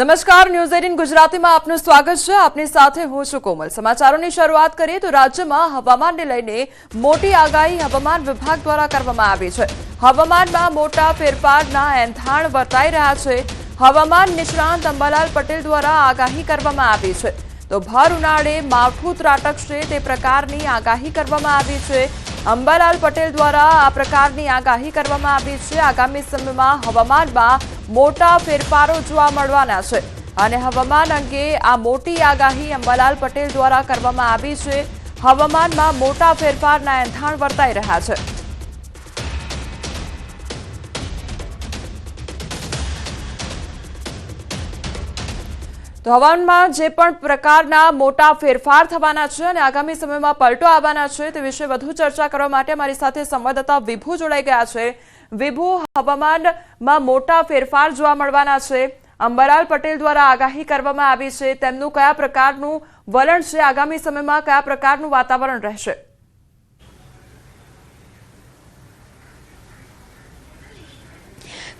નમસ્કાર, ન્યૂઝ 18 ગુજરાતીમાં આપનું સ્વાગત છે। આપની સાથે હું છું કોમલ। સમાચારોની શરૂઆત કરીએ તો રાજ્યમાં હવામાનને લઈને મોટી આગાહી હવામાન વિભાગ દ્વારા કરવામાં આવી છે। હવામાનમાં મોટા ફેરફારના એંધાણ વર્તાઈ રહ્યા છે। હવામાન નિષ્ણાંત અંબાલાલ પટેલ દ્વારા આગાહી કરવામાં આવી છે તો ભર ઉનાળે માવઠું ત્રાટકશે તે પ્રકારની આગાહી કરવામાં આવી છે। અંબાલાલ પટેલ દ્વારા આ પ્રકારની આગાહી કરવામાં આવી છે। આગામી સમયમાં હવામાનમાં મોટા ફેરફારો જોવા મળવાના છે અને હવામાન અંગે આ મોટી આગાહી અંબાલાલ પટેલ દ્વારા કરવામાં આવી છે। હવામાનમાં મોટા ફેરફારના એંધાણ વર્તાઈ રહ્યા છે। તો હવામાનમાં જે પણ પ્રકારના મોટા ફેરફાર થવાના છે અને આગામી સમયમાં પલટો આવવાના છે તે વિશે વધુ ચર્ચા કરવા માટે મારી સાથે સંવાદદાતા વિભુ જોડાઈ ગયા છે। વિભુ, હવામાનમાં મોટા ફેરફાર જોવા મળવાના છે। અંબાલાલ પટેલ દ્વારા આગાહી કરવામાં આવી છે, તેમનું કયા પ્રકારનું વલણ છે? આગામી સમયમાં કયા પ્રકારનું વાતાવરણ રહેશે?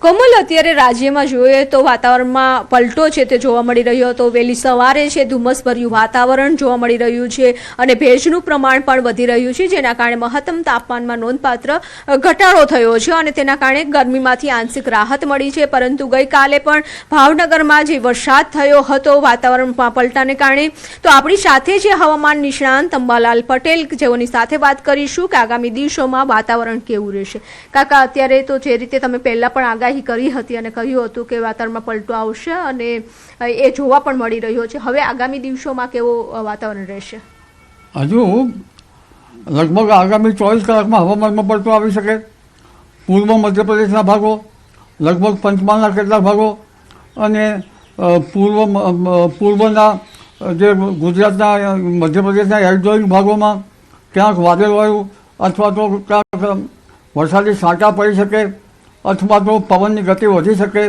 કોમલ, અત્યારે રાજ્યમાં જોઈએ તો વાતાવરણમાં પલટો છે તે જોવા મળી રહ્યો હતો। વહેલી સવારે છે ધુમ્મસભર્યું વાતાવરણ જોવા મળી રહ્યું છે અને ભેજનું પ્રમાણ પણ વધી રહ્યું છે, જેના કારણે મહત્તમ તાપમાનમાં નોંધપાત્ર ઘટાડો થયો છે અને તેના કારણે ગરમીમાંથી આંશિક રાહત મળી છે। પરંતુ ગઈકાલે પણ ભાવનગરમાં જે વરસાદ થયો હતો વાતાવરણમાં પલટાને કારણે, તો આપણી સાથે છે હવામાન નિષ્ણાંત અંબાલાલ પટેલ, જેઓની સાથે વાત કરીશું કે આગામી દિવસોમાં વાતાવરણ કેવું રહેશે। કાકા, અત્યારે તો જે રીતે તમે પહેલા પણ આગાહી કરી હતી અને કહ્યું હતું કે વાતાવરણમાં પલટો આવશે અને એ જોવા પણ મળી રહ્યો છે, હવે આગામી દિવસોમાં કેવું વાતાવરણ રહેશે? હજુ લગભગ આગામી 24 કલાકમાં હવામાનમાં પલટો આવી શકે। પૂર્વ મધ્યપ્રદેશના ભાગો, લગભગ પંચમહાલના કેટલાક ભાગો અને પૂર્વના જે ગુજરાતના મધ્યપ્રદેશના એડજોઇન્ટ ભાગોમાં ક્યાંક વાદળવાયું અથવા તો ક્યાંક વરસાદી છાંટા પડી શકે અથવા તો પવનની ગતિ વધી શકે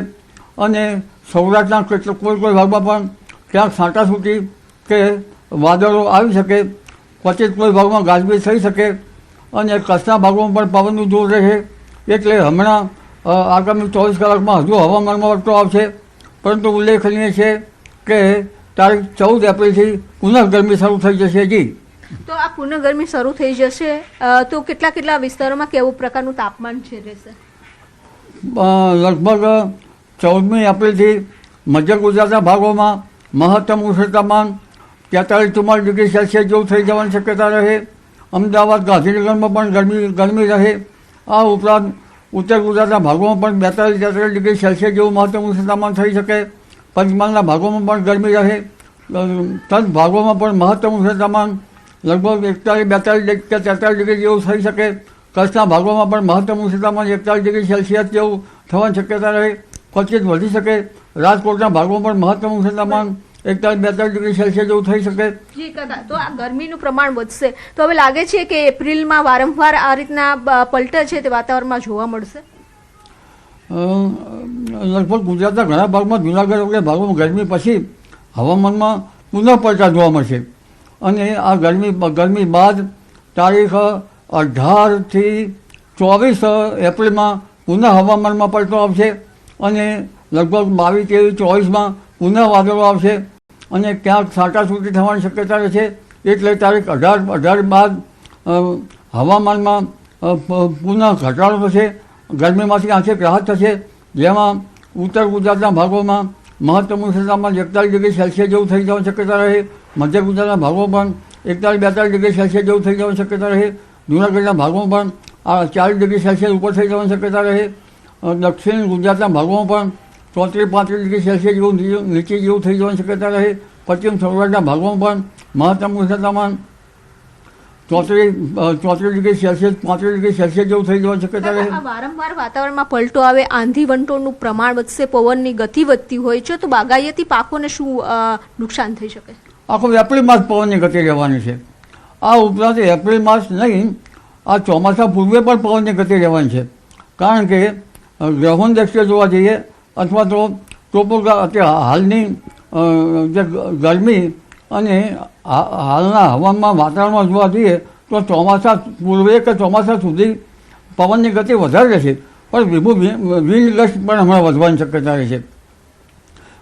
અને સૌરાષ્ટ્રના કોઈ ભાગમાં પણ ક્યાંક છાંટાછૂટી કે વાદળો આવી શકે। ક્વચિત કોઈ ભાગમાં ગાજવીજ થઈ શકે અને કચ્છના ભાગોમાં પણ પવનનું જોર રહે। એટલે હમણાં આગામી 24 કલાકમાં હજુ હવામાનમાં પલટો આવશે, પરંતુ ઉલ્લેખનીય છે કે તારીખ 14 એપ્રિલથી પુનઃ ગરમી શરૂ થઈ જશે। જી, તો આ પુનઃ ગરમી શરૂ થઈ જશે તો કેટલા વિસ્તારોમાં કેવું પ્રકારનું તાપમાન છે રહેશે? લગભગ 14મી એપ્રિલથી મધ્ય ગુજરાતના ભાગોમાં મહત્તમ ઉષ્ણ તાપમાન 43-44 ડિગ્રી સેલ્સિયસ જેવું થઈ જવાની શક્યતા રહે। અમદાવાદ, ગાંધીનગરમાં પણ ગરમી રહે। આ ઉપરાંત ઉત્તર ગુજરાતના ભાગોમાં પણ 42-43 ડિગ્રી સેલ્સિયસ જેવું મહત્તમ ઉષ્ણ તાપમાન થઈ શકે। પંચમહાલના ભાગોમાં પણ ગરમી રહે। તદ ભાગોમાં પણ મહત્તમ ઉષ્ણ તાપમાન લગભગ 41-42 કે 43 ડિગ્રી જેવું થઈ શકે। કચ્છના ભાગોમાં પણ મહત્તમ ઉષ્ણ તાપમાન 41 ડિગ્રી સેલ્સિયસ જેવું થવાની શક્યતા રહે, ક્વચિત વધી શકે। રાજકોટના ભાગોમાં પણ મહત્તમ ઉષ્ણ તાપમાન 41-42 ડિગ્રી સેલ્સિયસ જેવું થઈ શકે। જી કાકા, તો આ ગરમીનું પ્રમાણ વધશે તો હવે લાગે છે કે એપ્રિલમાં વારંવાર આ રીતના પલટા છે તે વાતાવરણમાં જોવા મળશે? લગભગ ગુજરાતના ઘણા ભાગમાં, જૂનાગઢ વગેરે ભાગોમાં ગરમી પછી હવામાનમાં પુનઃ પલટા જોવા મળશે અને આ ગરમી બાદ તારીખ 18થી 24 એપ્રિલમાં પુનઃ હવામાનમાં પલટો આવશે અને લગભગ 22, 23, 24માં પુનઃ વાદળો આવશે અને ક્યાંક છાંટાછૂટી થવાની શક્યતા રહેશે। એટલે તારીખ 18 બાદ હવામાનમાં પુનઃ ઘટાડો થશે, ગરમીમાંથી આંશિક રાહત થશે, જેમાં ઉત્તર ગુજરાતના ભાગોમાં મહત્તમ ઉષ્ણ તાપમાન 41 ડિગ્રી સેલ્સિયસ જેવું થઈ જવાની શક્યતા રહે। મધ્ય ગુજરાતના ભાગોમાં પણ 41-42 ડિગ્રી સેલ્સિયસ જેવું થઈ જવાની શક્યતા રહે। જૂનાગઢના ભાગોમાં પણ 40 ડિગ્રી સેલ્સિયસ ઉપર થઈ જવાની શક્યતા રહે। દક્ષિણ ગુજરાતના ભાગોમાં પણ 34-35 ડિગ્રી સેલ્સિયસ જેવું નીચે જેવું થઈ જવાની શક્યતા રહે। પશ્ચિમ સૌરાષ્ટ્રના ભાગોમાં પણ મહત્તમ ઉષ્ણ તાપમાન 34 ડિગ્રી સેલ્સિયસ 35 ડિગ્રી સેલ્સિયસ જેવું થઈ જવાની શક્યતા રહે। વારંવાર વાતાવરણમાં પલટો આવે, આંધી વંટોળનું પ્રમાણ વધશે, પવનની ગતિ વધતી હોય છે, તો બાગાયતી પાકોને શું નુકસાન થઈ શકે? આખો એપ્રિલ માસ પવનની ગતિ રહેવાની છે। આ ઉપરાંત એપ્રિલ માસ નહીં, આ ચોમાસા પૂર્વે પણ પવનની ગતિ રહેવાની છે, કારણ કે ગ્રહોની દ્રષ્ટિએ જોવા જઈએ અથવા તો હાલની જે ગરમી અને હાલના હવામાન વાતાવરણમાં જોવા જઈએ તો ચોમાસા પૂર્વે કે ચોમાસા સુધી પવનની ગતિ વધારે રહેશે, પણ વિન્ડ ગસ્ટ પણ હમણાં વધવાની શક્યતા રહેશે।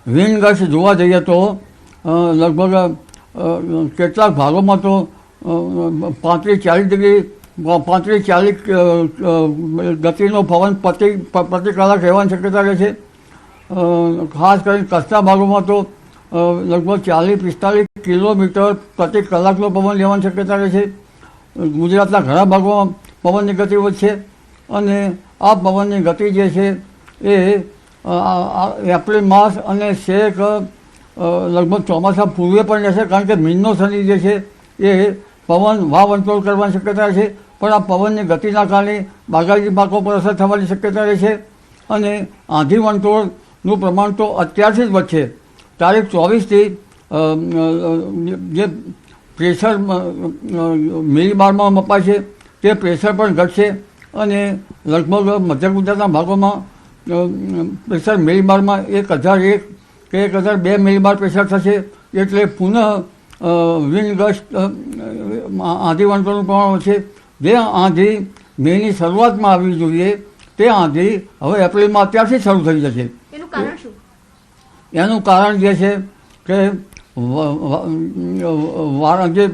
વિન્ડ ગસ્ટ જોવા જઈએ તો લગભગ કેટલાક ભાગોમાં તો 35-40 ડિગ્રી 35-40 ગતિનો પવન પ્રતિ કલાક રહેવાની શક્યતા રહે છે. ખાસ કરીને કચ્છના ભાગોમાં તો લગભગ 40-45 કિલોમીટર પ્રતિ કલાકનો પવન લેવાની શક્યતા રહે છે. ગુજરાતના ઘણા ભાગોમાં પવનની ગતિ વધશે અને આ પવનની ગતિ જે છે એ એપ્રિલ માસ અને છેક લગભગ ચોમાસા પૂર્વે પણ રહેશે, કારણ કે મીનનો શનિ જે છે એ પવન વાવંટોળ કરવાની શક્યતા છે. પણ આ પવનની ગતિના કારણે બાગાયતી પાકો પર અસર થવાની શક્યતા રહે છે અને આંધી વંટોળનું પ્રમાણ તો અત્યારથી જ વધશે. તારીખ 24થી જે પ્રેશર મિલીબારમાં મપાય છે તે પ્રેશર પણ ઘટશે અને લગભગ મધ્ય ગુજરાતના ભાગોમાં પ્રેશર મિલીબારમાં 1001 કે 1002 મિલીબાર પ્રેશર થશે. એટલે પુનઃ વિન્ડ ગસ્ટ આંધી વંટોળનું પ્રમાણ વધશે. જે આંધી મેની શરૂઆતમાં આવવી જોઈએ તે આંધી હવે એપ્રિલમાં અત્યારથી શરૂ થઈ જશે. એનું કારણ શું? એનું કારણ જે છે કે જે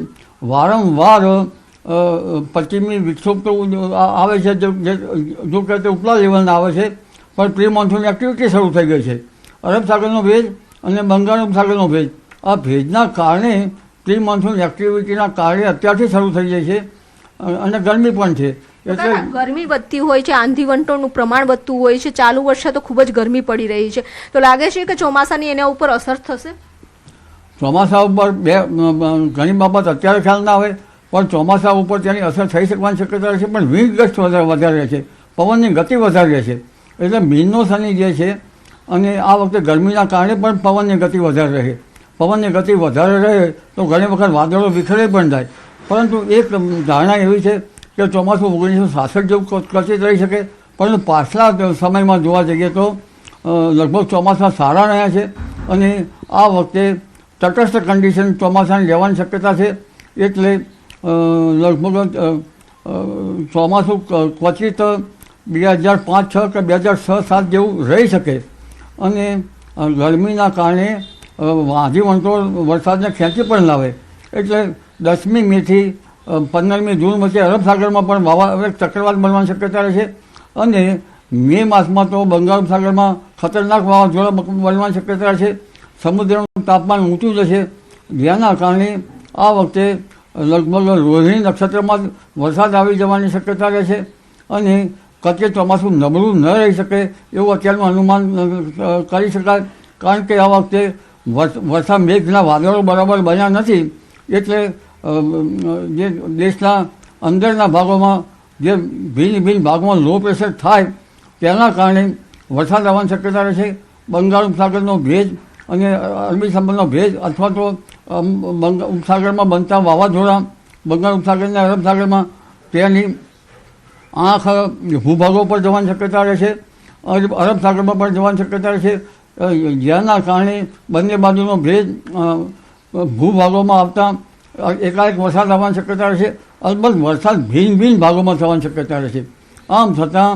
વારંવાર પશ્ચિમી વિક્ષોભ તો આવે છે, જો કે તે ઉપલા લેવલના આવે છે, પણ પ્રી મોન્સૂન એક્ટિવિટી શરૂ થઈ ગઈ છે. અરબ સાગરનો ભેજ અને બંગાળ ઉપસાગરનો ભેજ, આ ભેજના કારણે પ્રી મોન્સૂન એક્ટિવિટીના કારણે અત્યારથી શરૂ થઈ જાય છે અને ગરમી પણ છે. એટલે ગરમી વધતી હોય છે, આંધી વંટોળનું પ્રમાણ વધતું હોય છે. ચાલુ વર્ષે તો ખૂબ જ ગરમી પડી રહી છે, તો લાગે છે કે ચોમાસાની એના ઉપર અસર થશે? ચોમાસા ઉપર ઘણી બાબત અત્યારે ખ્યાલ ના આવે, પણ ચોમાસા ઉપર તેની અસર થઈ શકવાની શક્યતા રહે છે. પણ વિન્ડ ગસ્ટ વધારે રહે છે, પવનની ગતિ વધારે રહે છે. એટલે મીનનો શનિ જે છે અને આ વખતે ગરમીના કારણે પણ પવનની ગતિ વધારે રહે. પવનની ગતિ વધારે રહે તો ઘણી વખત વાદળો વિખરે પણ થાય. પરંતુ એક ધારણા એવી છે કે ચોમાસું 1966 જેવું કચિત રહી શકે, પરંતુ પાછલા સમયમાં જોવા જઈએ તો લગભગ ચોમાસા સારા રહ્યા છે અને આ વખતે તટસ્થ કન્ડિશન ચોમાસાની લેવાની શક્યતા છે. એટલે લગભગ ચોમાસું ક્વચિત 2005-06 કે 2006-07 જેવું રહી શકે અને ગરમીના કારણે આંધી વંટોળ વરસાદને ખેંચી પણ લાવે. એટલે 10મી મેથી 15મી જૂન વચ્ચે અરબ સાગરમાં પણ ચક્રવાત બનવાની શક્યતા રહે છે અને મે માસમાં તો બંગાળ ઉપસાગરમાં ખતરનાક વાવાઝોડા બનવાની શક્યતા રહે છે. સમુદ્રનું તાપમાન ઊંચું જશે, જેના કારણે આ વખતે લગભગ રોહિણી નક્ષત્રમાં વરસાદ આવી જવાની શક્યતા રહે છે અને કચ્છે ચોમાસું નબળું ન રહી શકે એવું અત્યારનું અનુમાન કરી શકાય. કારણ કે આ વખતે વરસાદ મેઘના વાદળો બરાબર બન્યા નથી. એટલે જે દેશના અંદરના ભાગોમાં જે ભિન્ન ભાગોમાં લો પ્રેશર થાય તેના કારણે વરસાદ આવવાની શક્યતા રહે છે. બંગાળ ઉપસાગરનો ભેજ અને અરબી સમુદ્રનો ભેજ અથવા તો ઉપસાગરમાં બનતા વાવાઝોડા બંગાળ ઉપસાગર અને અરબ સાગરમાં તેની આંખ ભૂભાગો પર જવાની શક્યતા રહે છે. અરબ સાગરમાં પણ જવાની શક્યતા રહે છે, જેના કારણે બંને બાજુનો ભેજ ભૂભાગોમાં આવતા એકાએક વરસાદ આવવાની શક્યતા રહે છે. અલબત્ત વરસાદ ભિન્ન ભાગોમાં થવાની શક્યતા રહે છે. આમ છતાં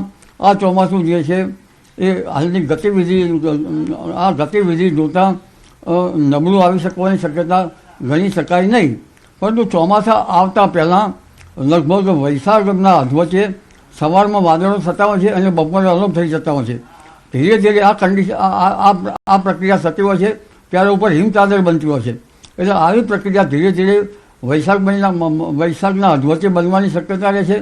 આ ચોમાસું જે છે એ હાલની ગતિવિધિ જોતાં નબળું આવી શકવાની શક્યતા ગણી શકાય નહીં. પરંતુ ચોમાસા આવતા પહેલાં લગભગ વૈશાખના અધવચ્ચે સવારમાં વાદળો થતા હોય છે અને બપોરે અલોપ થઈ જતા હોય છે. ધીરે ધીરે આ કન્ડિશન આ પ્રક્રિયા થતી હોય છે ત્યારે ઉપર હિમચાદર બનતી હોય છે. એટલે આવી પ્રક્રિયા ધીરે ધીરે વૈશાખના અધવચ્ચે બનવાની શક્યતા રહે છે.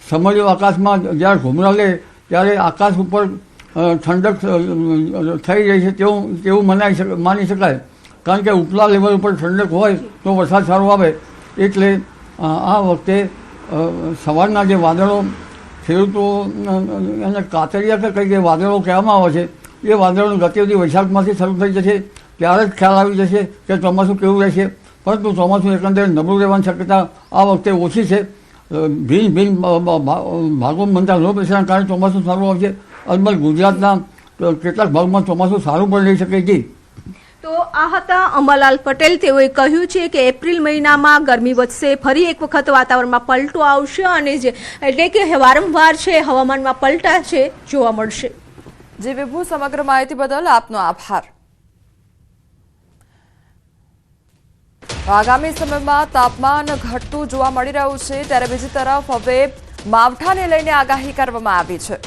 સમળ્યો આકાશમાં જ્યારે ઘૂમરા લે ત્યારે આકાશ ઉપર ઠંડક થઈ રહી છે તેવું માની શકાય. કારણ કે ઉપલા લેવલ ઉપર ઠંડક હોય તો વરસાદ સારો આવે. એટલે આ વખતે સવારના જે વાદળો ખેડૂતો એને કાતરિયા કે કંઈ જે વાદળો કહેવામાં આવે છે એ વાદળોની ગતિવિધિ વૈશાખમાંથી શરૂ થઈ જશે. ત્યારે જ ખ્યાલ આવી જશે કે ચોમાસું કેવું રહેશે. પરંતુ ચોમાસું એકંદરે નબળું રહેવાની શક્યતા આ વખતે ઓછી છે. ભિન્ન ભાગોમાં બનતા લો પ્રેશરના કારણે ચોમાસું સારું આવશે. અલબત્ત ગુજરાતના કેટલાક ભાગમાં ચોમાસું સારું પણ રહી શકે છે. તો આ હતા અમરલાલ પટેલ. તેઓએ કહ્યું છે કે એપ્રિલ મહિનામાં ગરમી વધશે, ફરી એક વખત વાતાવરણમાં પલટો આવશે અને એટલે કે વારંવાર છે હવામાનમાં પલટા છે જોવા મળશે. જે વિભુ સમગ્ર માહિતી બદલ આપનો આભાર. આગામી સમયમાં તાપમાન ઘટતું જોવા મળી રહ્યું છે, ત્યારે બીજી તરફ હવે માવઠાને લઈને આગાહી કરવામાં આવી છે.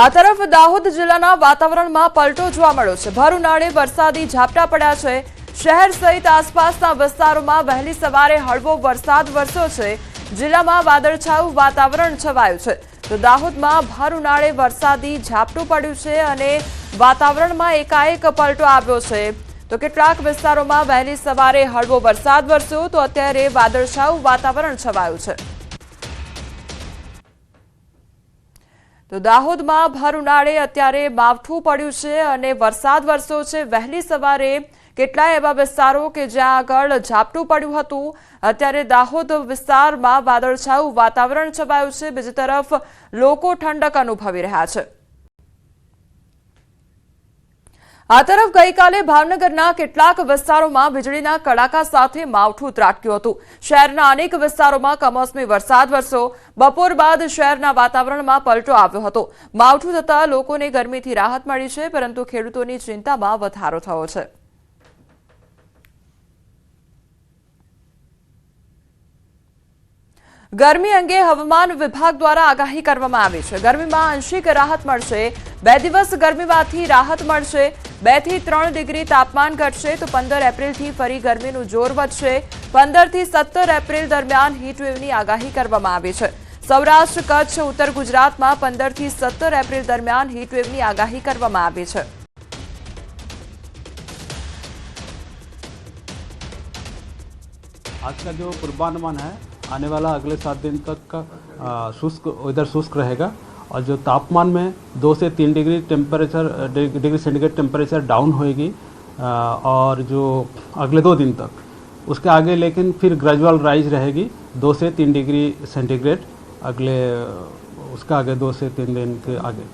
આ તરફ દાહોદ જિલ્લાના વાતાવરણમાં પલટો જોવા મળ્યો છે. ભર ઉનાળે વરસાદી ઝાપટા પડ્યા છે. શહેર સહિત આસપાસના વિસ્તારોમાં વહેલી સવારે હળવો વરસાદ વરસ્યો છે. જિલ્લામાં વાદળછાયું વાતાવરણ છવાયું છે. તો દાહોદમાં ભર ઉનાળે વરસાદી ઝાપટું પડ્યું છે અને વાતાવરણમાં એકાએક પલટો આવ્યો છે. તો કેટલાક વિસ્તારોમાં વહેલી સવારે હળવો વરસાદ વરસ્યો, તો અત્યારે વાદળછાયું વાતાવરણ છવાયું છે. તો દાહોદમાં ભર ઉનાળે અત્યારે માવઠું પડ્યું છે અને વરસાદ વરસ્યો છે. વહેલી સવારે કેટલાય એવા વિસ્તારો કે જ્યાં આગળ ઝાપટું પડ્યું હતું, અત્યારે દાહોદ વિસ્તારમાં વાદળછાયું વાતાવરણ છવાયું છે. બીજી તરફ લોકો ઠંડક અનુભવી રહ્યા છે. આ તરફ ગઈકાલે ભાવનગરના કેટલાક વિસ્તારોમાં વીજળીના કડાકા સાથે માવઠું ત્રાટક્યું હતું. શહેરના અનેક વિસ્તારોમાં કમોસમી વરસાદ વરસ્યો. બપોર બાદ શહેરના વાતાવરણમાં પલટો આવ્યો હતો. માવઠું થતાં લોકોને ગરમીથી રાહત મળી છે, પરંતુ ખેડૂતોની ચિંતામાં વધારો થયો છે. ગરમી અંગે હવામાન વિભાગ દ્વારા આગાહી કરવામાં આવી છે. ગરમીમાં આંશિક રાહત મળશે. 2 દિવસ ગરમીમાંથી રાહત મળશે. 2 થી 3 ડિગ્રી તાપમાન ઘટશે. તો 15 એપ્રિલથી ફરી ગરમીનું જોર વધશે. 15 થી 17 એપ્રિલ દરમિયાન હીટવેવની આગાહી કરવામાં આવી છે. સૌરાષ્ટ્ર, કચ્છ, ઉત્તર ગુજરાતમાં 15 થી 17 એપ્રિલ દરમિયાન હીટવેવની આગાહી કરવામાં આવી છે. आज का जो पूर्वानुमान है, आने वाला अगले 7 दिन तक का शुष्क रहेगा और जो तापमान में 2 से 3 डिग्री सेंटीग्रेड टेम्परेचर डाउन होएगी और जो अगले 2 दिन तक उसके आगे लेकिन फिर ग्रेजुअल राइज रहेगी 2 से 3 डिग्री सेंटीग्रेड अगले उसका आगे 2 से 3 दिन के आगे,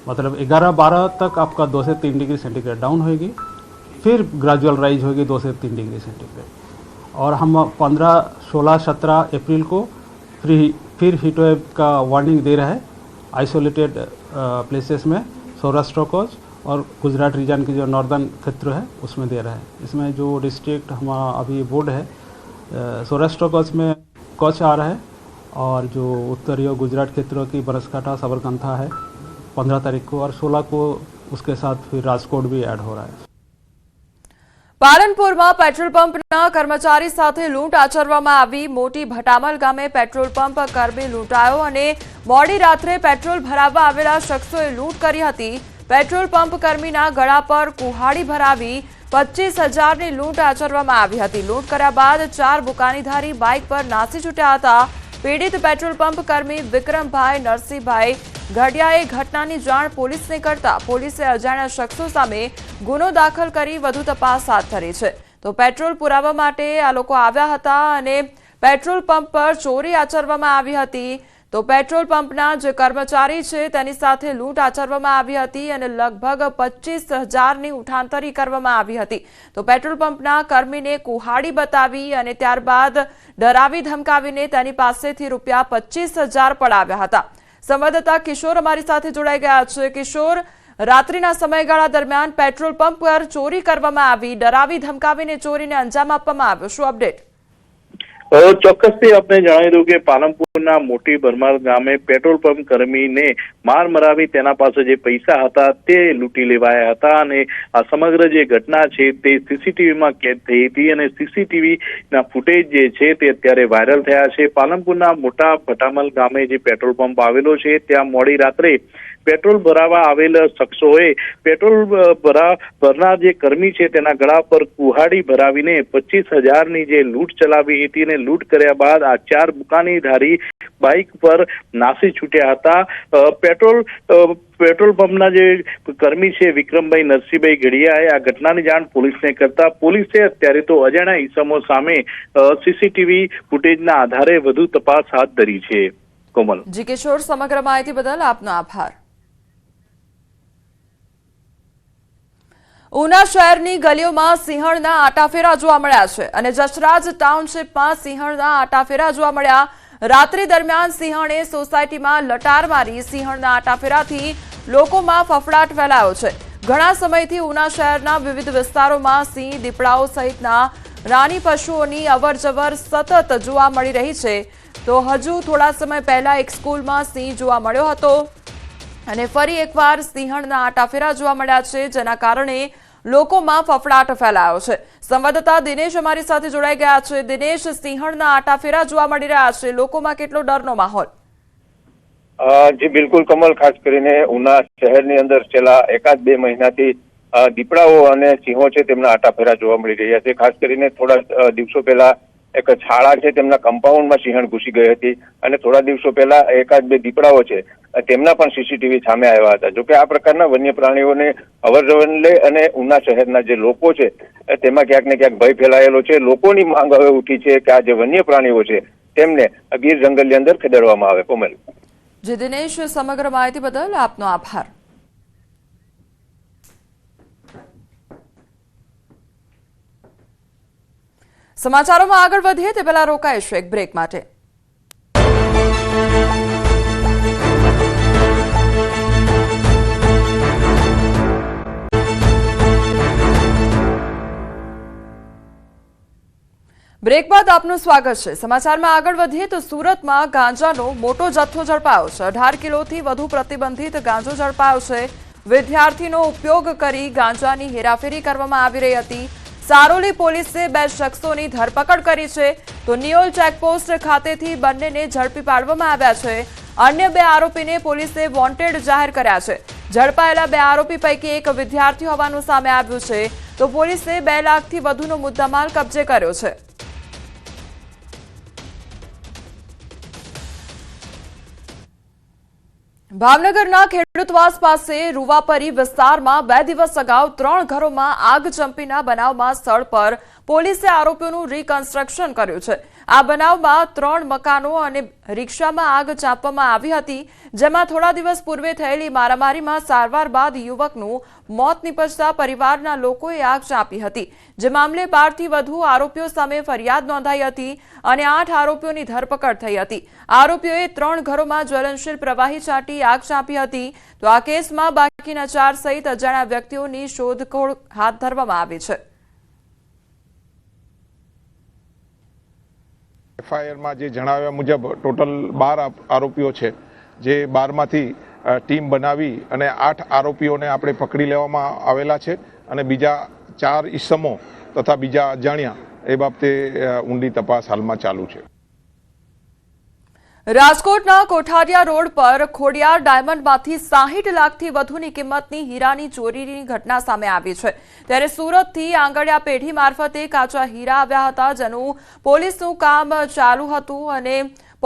मतलब 11-12 तक आपका 2 से 3 डिग्री सेंटीग्रेड डाउन होएगी, फिर ग्रेजुअल राइज होगी 2 से 3 डिग्री सेंटीग्रेड. और हम 15, 16, 17 अप्रैल को फिर हीट वेव का वार्निंग दे रहा है आइसोलेटेड प्लेसेस में, सौराष्ट्र कोस्ट और गुजरात रीजन के जो नॉर्दर्न क्षेत्र है उसमें दे रहा है. इसमें जो डिस्ट्रिक्ट हमारा अभी बोर्ड है, सौराष्ट्र कोस्ट में कच्छ आ रहा है और जो उत्तरीय गुजरात क्षेत्र की बनासकांठा, साबरकांठा है 15 तारीख को, और 16 को उसके साथ फिर राजकोट भी ऐड हो रहा है. પાલનપુરમાં પેટ્રોલ પંપના કર્મચારી સાથે લૂંટ આચરવામાં આવી. મોટી ભટામલ ગામે પેટ્રોલ પંપ કર્મી લૂંટાયો અને મોડી રાત્રે પેટ્રોલ ભરાવવા આવેલા શખ્સોએ લૂંટ કરી હતી. પેટ્રોલ પંપ કર્મીના ગળા પર કુહાડી ભરાવી 25,000ની લૂંટ આચરવામાં આવી હતી. લૂંટ કર્યા બાદ 4 બુકાનીધારી બાઇક પર નાસી છૂટ્યા હતા. પીડિત પેટ્રોલ પંપ કર્મી વિક્રમભાઈ નરસિંહભાઈ ઘડિયાએ ઘટનાની જાણ પોલીસને કરતા પોલીસે અજાણ્યા શખ્સો સામે ગુનો દાખલ કરી વધુ તપાસ હાથ ધરી છે. તો પેટ્રોલ પુરાવા માટે આ લોકો આવ્યા હતા અને પેટ્રોલ પંપ પર ચોરી આચરવામાં આવી હતી. તો પેટ્રોલ પંપના જે કર્મચારી છે તેની સાથે લૂંટ આચરવામાં આવી હતી અને લગભગ 25,000ની ઉઠાંતરી કરવામાં આવી હતી. તો પેટ્રોલ પંપના કર્મીને કુહાડી બતાવી અને ત્યારબાદ ડરાવી ધમકાવીને તેની પાસેથી રૂપિયા 25,000 પડાવ્યા હતા. સંવાદદાતા કિશોર અમારી સાથે જોડાઈ ગયા છે. કિશોર, રાત્રિના સમયગાળા દરમિયાન પેટ્રોલ પંપ પર ચોરી કરવામાં આવી, ડરાવી ધમકાવીને ચોરીને અંજામ આપવામાં આવ્યો, શું અપડેટ? ચોક્કસથી આપણે જણાવી દઉં કે પાલનપુરના મોટી બરમાર ગામે પેટ્રોલ પંપ કર્મીને માર મરાવી તેના પાસે જે પૈસા હતા તે લૂંટી લેવાયા હતા અને આ સમગ્ર જે ઘટના છે તે સીસીટીવીમાં કેદ થઈ હતી અને સીસીટીવીના ફૂટેજ જે છે તે અત્યારે વાયરલ થયા છે. પાલનપુરના મોટા ભટામલ ગામે જે પેટ્રોલ પંપ આવેલો છે ત્યાં મોડી રાત્રે પેટ્રોલ ભરાવા આવેલ શખ્સોએ પેટ્રોલ ભરનાર જે કર્મી છે તેના ગળા પર કુહાડી ભરાવીને 25,000ની જે લૂંટ ચલાવી હતી અને લૂંટ કર્યા બાદ આ 4 બુકાનીધારી બાઇક પર નાસી છૂટ્યા હતા. પેટ્રોલ પંપના જે કર્મી છે વિક્રમભાઈ નરસિંહભાઈ ઘડિયાએ આ ઘટનાની જાણ પોલીસને કરતા પોલીસે અત્યારે તો અજાણ્યા ઈસમો સામે સીસીટીવી ફૂટેજના આધારે વધુ તપાસ હાથ ધરી છે. કોમલ. જી કિશોર, સમગ્ર માહિતી બદલ આપનો આભાર. ઉના શહેરની ગલીઓમાં સિંહણના આટાફેરા જોવા મળ્યા છે અને જસરાજ ટાઉનશીપમાં સિંહણના આટાફેરા જોવા મળ્યા. રાત્રિ દરમિયાન સિંહણે સોસાયટીમાં લટાર મારી. સિંહણના આટાફેરાથી લોકોમાં ફફડાટ ફેલાયો છે. ઘણા સમયથી ઉના શહેરના વિવિધ વિસ્તારોમાં સિંહ, દીપડાઓ સહિતના રાની પશુઓની અવરજવર સતત જોવા મળી રહી છે. તો હજુ થોડા સમય પહેલા એક સ્કૂલમાં સિંહ જોવા મળ્યો હતો અને ફરી એકવાર સિંહણના આટાફેરા જોવા મળ્યા છે, જેના કારણે લોકોમાં ફફડાટ ફેલાયો છે. સંવાદદાતા દિનેશ અમારી સાથે જોડાઈ ગયા છે. દિનેશ, સિંહણના આટાફેરા જોવા મળી રહ્યા છે, લોકોમાં કેટલો ડરનો માહોલ? જી બિલકુલ કમલ, ખાસ કરીને ઉના શહેરની અંદર છેલ્લા 1-2 મહિનાથી દીપડાઓ અને સિંહો છે તેમના આટાફેરા જોવા મળી રહ્યા છે. ખાસ કરીને થોડા દિવસો પહેલા એક શાળા છે તેમના કમ્પાઉન્ડમાં સિંહણ ઘૂસી ગઈ હતી અને થોડા દિવસો પહેલા 1-2 દીપડાઓ છે તેમના પણ સીસીટીવી સામે આવ્યા હતા. જોકે આ પ્રકારના વન્ય પ્રાણીઓને અવરજવરને લઈ અને ઉના શહેરના જે લોકો છે તેમાં ક્યાંક ને ક્યાંક ભય ફેલાયેલો છે. લોકોની માંગ હવે ઉઠી છે કે આ જે વન્ય પ્રાણીઓ છે તેમને ગીર જંગલની અંદર ખેદાડવામાં આવે. કોમલ. જી દિનેશ, સમગ્ર માહિતી બદલ આપનો આભાર. સમાચારોમાં આગળ વધીએ તે પહેલા રોકાઈશું એક બ્રેક માટે. બ્રેક બાદ આપનું સ્વાગત છે. સમાચારમાં આગળ વધીએ તો સુરતમાં ગાંજાનો મોટો જથ્થો ઝડપાયો છે. 18 કિલોથી વધુ પ્રતિબંધિત ગાંજો ઝડપાયો છે. વિદ્યાર્થીનો ઉપયોગ કરી ગાંજાની હેરાફેરી કરવામાં આવી રહી હતી. સારોલી પોલીસે 2 શખ્સોની ધરપકડ કરી છે. તો નિયોલ ચેકપોસ્ટ ખાતેથી બંનેને ઝડપી પાડવામાં આવ્યા છે. અન્ય 2 આરોપીને પોલીસે વોન્ટેડ જાહેર કર્યા છે. ઝડપાયેલા 2 આરોપી પૈકી એક વિદ્યાર્થી હોવાનું સામે આવ્યું છે. તો પોલીસે 2 લાખથી વધુનો મુદ્દામાલ કબજે કર્યો છે. ભાવનગરના ખેડૂતવાસ પાસે રૂવાપરી વિસ્તારમાં 2 દિવસ અગાઉ 3 ઘરોમાં આગ ચંપીના બનાવમાં સ્થળ પર પોલીસે આરોપીઓનું રિકન્સ્ટ્રક્શન કર્યું છે. આ બનાવમાં 3 મકાનો અને રિક્ષામાં આગ ચાંપવામાં આવી હતી, જેમાં થોડા દિવસ પૂર્વે થયેલી મારામારીમાં સારવાર બાદ યુવકનું મોત નીપજતા પરિવારના લોકોએ આગ ચાંપી હતી. જે મામલે 12 થી વધુ આરોપીઓ સામે ફરિયાદ નોંધાઈ હતી અને 8 આરોપીઓની ધરપકડ થઈ હતી. આરોપીઓએ 3 ઘરોમાં જ્વલનશીલ પ્રવાહી છાંટી આગ ચાંપી હતી. તો આ કેસમાં બાકીના 4 સહિત અજાણ્યા વ્યક્તિઓની શોધખોળ હાથ ધરવામાં આવી છે. એફઆઈઆરમાં જે જણાવ્યા મુજબ ટોટલ 12 આરોપીઓ છે, જે 12માંથી ટીમ બનાવી અને 8 આરોપીઓને આપણે પકડી લેવામાં આવેલા છે અને બીજા 4 ઈસમો તથા બીજા અજાણ્યા એ બાબતે ઊંડી તપાસ હાલમાં ચાલુ છે. રાજકોટના કોઠારિયા રોડ પર ખોડિયાર ડાયમંડમાંથી 60 લાખથી વધુની કિંમતની હીરાની ચોરીની ઘટના સામે આવી છે. ત્યારે સુરતથી આંગળિયા પેઢી મારફતે કાચા હીરા આવ્યા હતા, જેનું પોલીસનું કામ ચાલુ હતું અને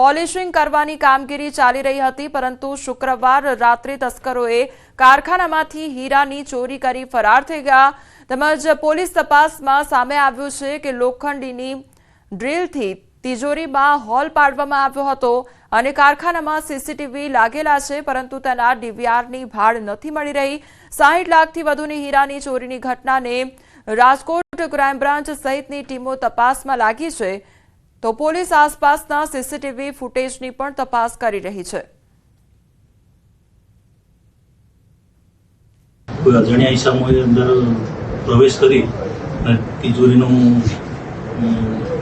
પોલિશિંગ કરવાની કામગીરી ચાલી રહી હતી. પરંતુ શુક્રવાર રાત્રે તસ્કરોએ કારખાનામાંથી હીરાની ચોરી કરી ફરાર થઈ ગયા. તેમજ પોલીસ તપાસમાં સામે આવ્યું છે કે લોખંડીની ડ્રીલથી તિજોરીમાં હોલ પાડવામાં આવ્યો હતો અને કારખાનામાં સીસીટીવી લાગેલા છે, પરંતુ તેના ડીવીઆરની ભાળ નથી મળી રહી. 60 લાખથી વધુની હીરાની ચોરીની ઘટનાને રાજકોટ ક્રાઇમ બ્રાન્ચ સહિતની ટીમો તપાસમાં લાગી છે. તો પોલીસ આસપાસના સીસીટીવી ફૂટેજની પણ તપાસ કરી રહી છે. કોઈ અજાણ્યા ઈસમોએ અંદર પ્રવેશ કરી અને તિજોરીનું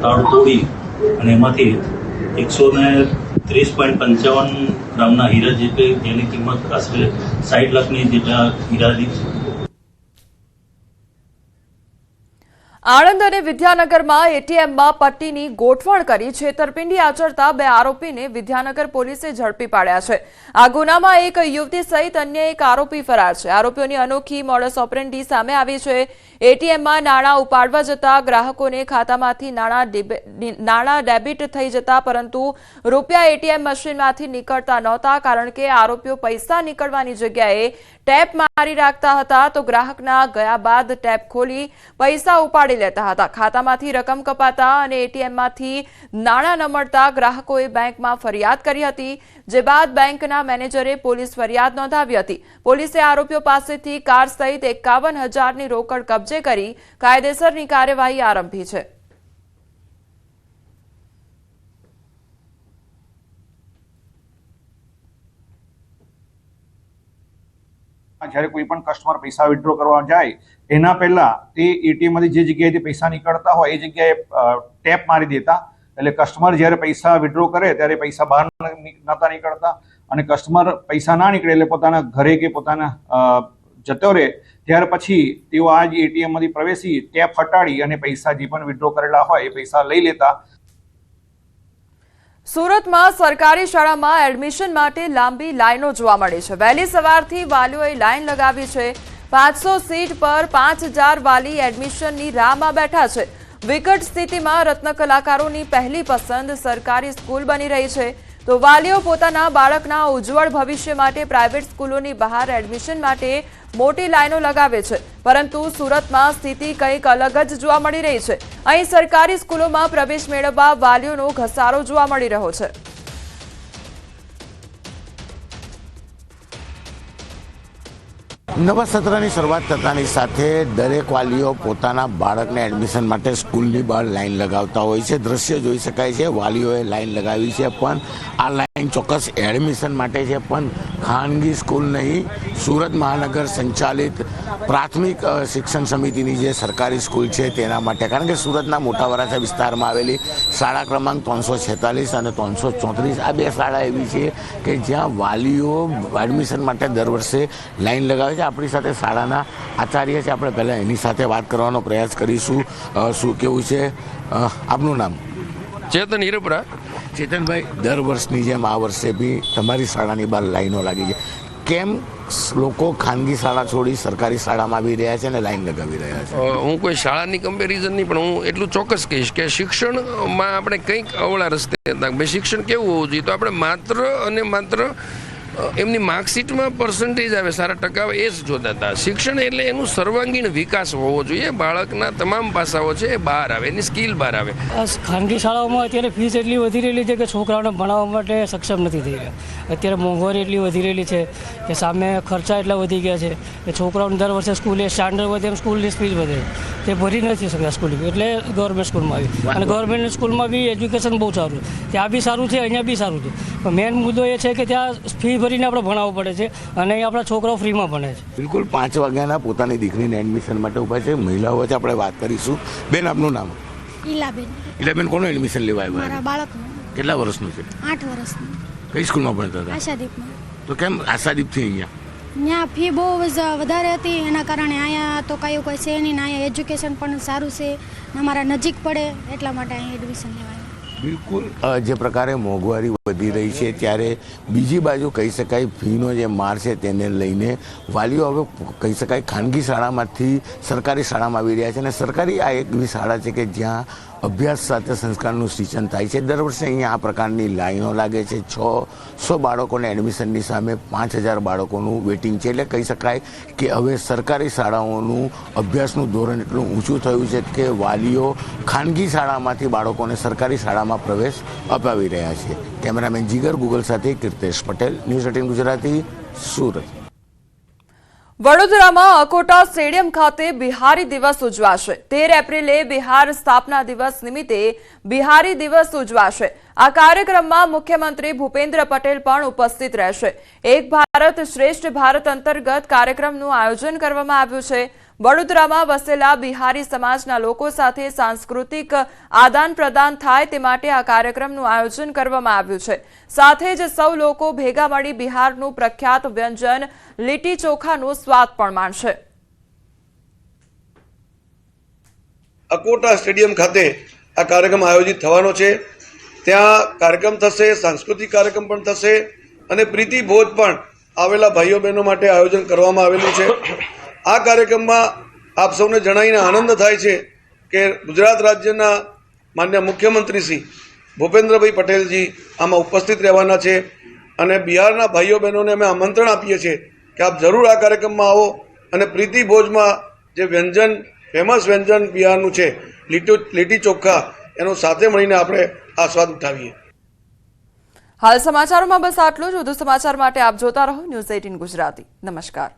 તાળું તોડી અને એમાંથી 130.55 ગ્રામના હીરા જેની કિંમત આશરે 60 લાખની જેટલા હીરાની. આણંદ અને વિદ્યાનગરમાં એટીએમમાં પટ્ટીની ગોઠવણ કરી છેતરપિંડી આચરતા 2 આરોપીને વિદ્યાનગર પોલીસે ઝડપી પાડ્યા છે. આ ગુનામાં એક યુવતી સહિત અન્ય એક આરોપી ફરાર છે. આરોપીઓની અનોખી મોડસ ઓપરેન્ડી સામે આવી છે. એટીએમમાં નાણાં ઉપાડવા જતા ગ્રાહકોને ખાતામાંથી નાણાં ડેબિટ થઈ જતા, પરંતુ રૂપિયા એટીએમ મશીનમાંથી નીકળતા નહોતા, કારણ કે આરોપીઓ પૈસા નીકળવાની જગ્યાએ ટેપ મારી રાખતા હતા. તો ગ્રાહકના ગયા બાદ ટેપ ખોલી પૈસા ઉપાડી લેતા હતા. ખાતામાંથી રકમ કપાતા અને એટીએમમાંથી નાણાં ન મળતા ગ્રાહકોએ બેંકમાં ફરિયાદ કરી હતી, જે બાદ બેંકના મેનેજરે પોલીસ ફરિયાદ નોંધાવી હતી. પોલીસે આરોપીઓ પાસેથી કાર સહિત 51,000ની રોકડ કબજે કરી કાયદેસરની કાર્યવાહી આરંભી છે. જ્યારે કોઈ પણ કસ્ટમર પૈસા વિથડ્રો કરવા જાય એના પહેલા તે એટીએમ માંથી જે જગ્યાએથી પૈસા નીકળતા હોય એ જગ્યાએ ટેપ મારી દેતા, એટલે કસ્ટમર જ્યારે પૈસા વિથડ્રો કરે ત્યારે પૈસા બહાર નહોતા નીકળતા, અને કસ્ટમર પૈસા ના નીકળે એટલે પોતાના ઘરે કે પોતાના જતો રહે ત્યાર પછી તેઓ આ જ એટીએમ માંથી પ્રવેશી ટેપ હટાડી અને પૈસા જે પણ વિથડ્રો કરેલા હોય એ પૈસા લઈ લેતા. સુરતમાં સરકારી શાળામાં એડમિશન માટે લાંબી લાઈનો જોવા મળી છે. વહેલી સવારથી વાલીઓએ લાઈન લગાવી છે. 500 સીટ પર 5000 વાલી એડમિશનની રાહમાં બેઠા છે. વિકટ સ્થિતિમાં રત્ન કલાકારોની પહેલી પસંદ સરકારી સ્કૂલ બની રહી છે, તો વાલીઓ પોતાના બાળકના ઉજ્જવળ ભવિષ્ય માટે પ્રાઇવેટ સ્કૂલોની બહાર એડમિશન માટે મોટી લાઈનો લગાવે છે. પરંતુ સુરતમાં સ્થિતિ કંઈક અલગ જ જોવા મળી રહી છે. અહીં સરકારી સ્કૂલોમાં પ્રવેશ મેળવવા વાલીઓનો ઘસારો જોવા મળી રહ્યો છે. નવા સત્રની શરૂઆત થતાની સાથે દરેક વાલીઓ પોતાના બાળકને એડમિશન માટે સ્કૂલની બહાર લાઈન લગાવતા હોય છે. દ્રશ્ય જોઈ શકાય છે, વાલીઓએ લાઈન લગાવી છે, પણ આ લાઈન ચોક્કસ એડમિશન માટે છે, પણ ખાનગી સ્કૂલ નહીં, સુરત મહાનગર સંચાલિત પ્રાથમિક શિક્ષણ સમિતિની જે સરકારી સ્કૂલ છે તેના માટે. કારણ કે સુરતના મોટા વરાછા વિસ્તારમાં આવેલી શાળા ક્રમાંક 346 અને 334 આ બે શાળા એવી છે કે જ્યાં વાલીઓ એડમિશન માટે દર વર્ષે લાઈન લગાવે છે. આપણી સાથે શાળાના આચાર્ય છે, આપણે પહેલાં એની સાથે વાત કરવાનો પ્રયાસ કરીશું. શું કેવું છે આપનું નામ? ચેતન હિરપરા. ચેતનભાઈ, દર વર્ષની જેમ આ વર્ષે બી તમારી શાળાની બહાર લાઈનો લાગી છે. કેમ લોકો ખાનગી શાળા છોડી સરકારી શાળામાં આવી રહ્યા છે અને લાઈન લગાવી રહ્યા છે? હું કોઈ શાળાની કમ્પેરિઝન નહીં, પણ હું એટલું ચોક્કસ કહીશ કે શિક્ષણમાં આપણે કંઈક અવળા રસ્તે હતા. ભાઈ શિક્ષણ કેવું હોવું જોઈએ, તો આપણે માત્ર અને માત્ર એમની માર્કશીટમાં પર્સન્ટેજ આવે, સારા ટકા આવે, એ જ જોતા હતા. શિક્ષણ એટલે એનું સર્વાંગીણ વિકાસ હોવો જોઈએ. બાળકના તમામ પાસાઓ છે એ બહાર આવે, એની સ્કિલ બહાર આવે. ખાનગી શાળાઓમાં અત્યારે ફીસ એટલી વધી રહેલી છે કે છોકરાઓને ભણાવવા માટે સક્ષમ નથી થઈ રહ્યા. અત્યારે મોંઘવારી એટલી વધી રહેલી છે કે સામે ખર્ચા એટલા વધી ગયા છે કે છોકરાઓને દર વર્ષે સ્કૂલે સ્ટાન્ડર્ડ વધે એમ સ્કૂલની ફીસ વધે, તે ભરી નથી શકતા સ્કૂલ, એટલે ગવર્મેન્ટ સ્કૂલમાં આવી. અને ગવર્મેન્ટ સ્કૂલમાં બી એજ્યુકેશન બહુ સારું છે, ત્યાં બી સારું છે, અહીંયા બી સારું છે. પણ મેઇન મુદ્દો એ છે કે ત્યાં ફી ભરીને આપણે ભણાવવું પડે છે અને અહીં આપણા છોકરાઓ ફ્રીમાં ભણે છે. બિલકુલ 5 વાગ્યાના પોતાની દીકરીને એડમિશન માટે ઉભા છે. મહિલાઓ વચ્ચે આપણે વાત કરીશું. બેન, આપનું નામ? ઈલાબેન. કોનું એડમિશન લેવા આવ્યા? મારા બાળકનું. કેટલા વર્ષનું છે? 8 વર્ષનું. કઈ સ્કૂલમાં ભણતા હતા? આશાદીપમાં. તો કેમ આશાદીપથી અહીંયા? ત્યાં ફી બહુ વધારે હતી, એના કારણે અહીંયા તો કાંઈ કોઈ છે નહીં, અહીંયા એજ્યુકેશન પણ સારું છે, અમારા નજીક પડે એટલા માટે અહીં એડમિશન લેવાય. બિલકુલ જે પ્રકારે મોંઘવારી વધી રહી છે ત્યારે બીજી બાજુ કહી શકાય ફીનો જે માર છે તેને લઈને વાલીઓ હવે કહી શકાય ખાનગી શાળામાંથી સરકારી શાળામાં આવી રહ્યા છે. અને સરકારી આ એક એવી શાળા છે કે જ્યાં અભ્યાસ સાથે સંસ્કારનું સિંચન થાય છે. દર વર્ષે અહીંયા આ પ્રકારની લાઈનો લાગે છે. 600 બાળકોને એડમિશનની સામે 5000 બાળકોનું વેઇટિંગ છે. એટલે કહી શકાય કે હવે સરકારી શાળાઓનું અભ્યાસનું ધોરણ એટલું ઊંચું થયું છે કે વાલીઓ ખાનગી શાળામાંથી બાળકોને સરકારી શાળામાં પ્રવેશ અપાવી રહ્યા છે. કેમેરામેન જીગર ગુગલ સાથે કીર્તેશ પટેલ, ન્યૂઝ 18 ગુજરાતી, સુરત. વડોદરામાં અકોટા સ્ટેડિયમ ખાતે બિહારી દિવસ ઉજવાશે. 13 એપ્રિલે બિહાર સ્થાપના દિવસ નિમિત્તે બિહારી દિવસ ઉજવાશે. આ કાર્યક્રમમાં મુખ્યમંત્રી ભૂપેન્દ્ર પટેલ પણ ઉપસ્થિત રહેશે. એક ભારત શ્રેષ્ઠ ભારત અંતર્ગત કાર્યક્રમનું આયોજન કરવામાં આવ્યું છે. વડોદરામાં વસેલા બિહારી સમાજના લોકો સાથે સાંસ્કૃતિક આદાન પ્રદાન થાય તે માટે આ કાર્યક્રમનું આયોજન કરવામાં આવ્યું છે. સાથે જ સૌ લોકો ભેગા મળી બિહારનું પ્રખ્યાત વ્યંજન લીટી ચોખાનો સ્વાદ પણ માણશે. અકોટા સ્ટેડિયમ ખાતે આ કાર્યક્રમ આયોજિત થવાનો છે. ત્યાં કાર્યક્રમ થશે, સાંસ્કૃતિક કાર્યક્રમ પણ થશે અને પ્રીતિ ભોજ પણ આવેલા ભાઈઓ બહેનો માટે આયોજન કરવામાં આવેલું છે. આ કાર્યક્રમમાં આપ સૌને જણાવીને આનંદ થાય છે કે ગુજરાત રાજ્યના માન્ય મુખ્યમંત્રી શ્રી ભૂપેન્દ્રભાઈ પટેલજી આમાં ઉપસ્થિત રહેવાના છે અને બિહારના ભાઈઓ બહેનોને અમે આમંત્રણ આપીએ છીએ કે આપ જરૂર આ કાર્યક્રમમાં આવો અને પ્રીતિ ભોજમાં જે વ્યંજન, ફેમસ વ્યંજન બિહારનું છે લીટી ચોખ્ખા, એનો સાથે મળીને આપણે આ સ્વાદ ઉઠાવીએ. હાલ સમાચારોમાં બસ આટલું જ. વધુ સમાચાર માટે આપ જોતા રહો ન્યૂઝ 18 ગુજરાતી. નમસ્કાર.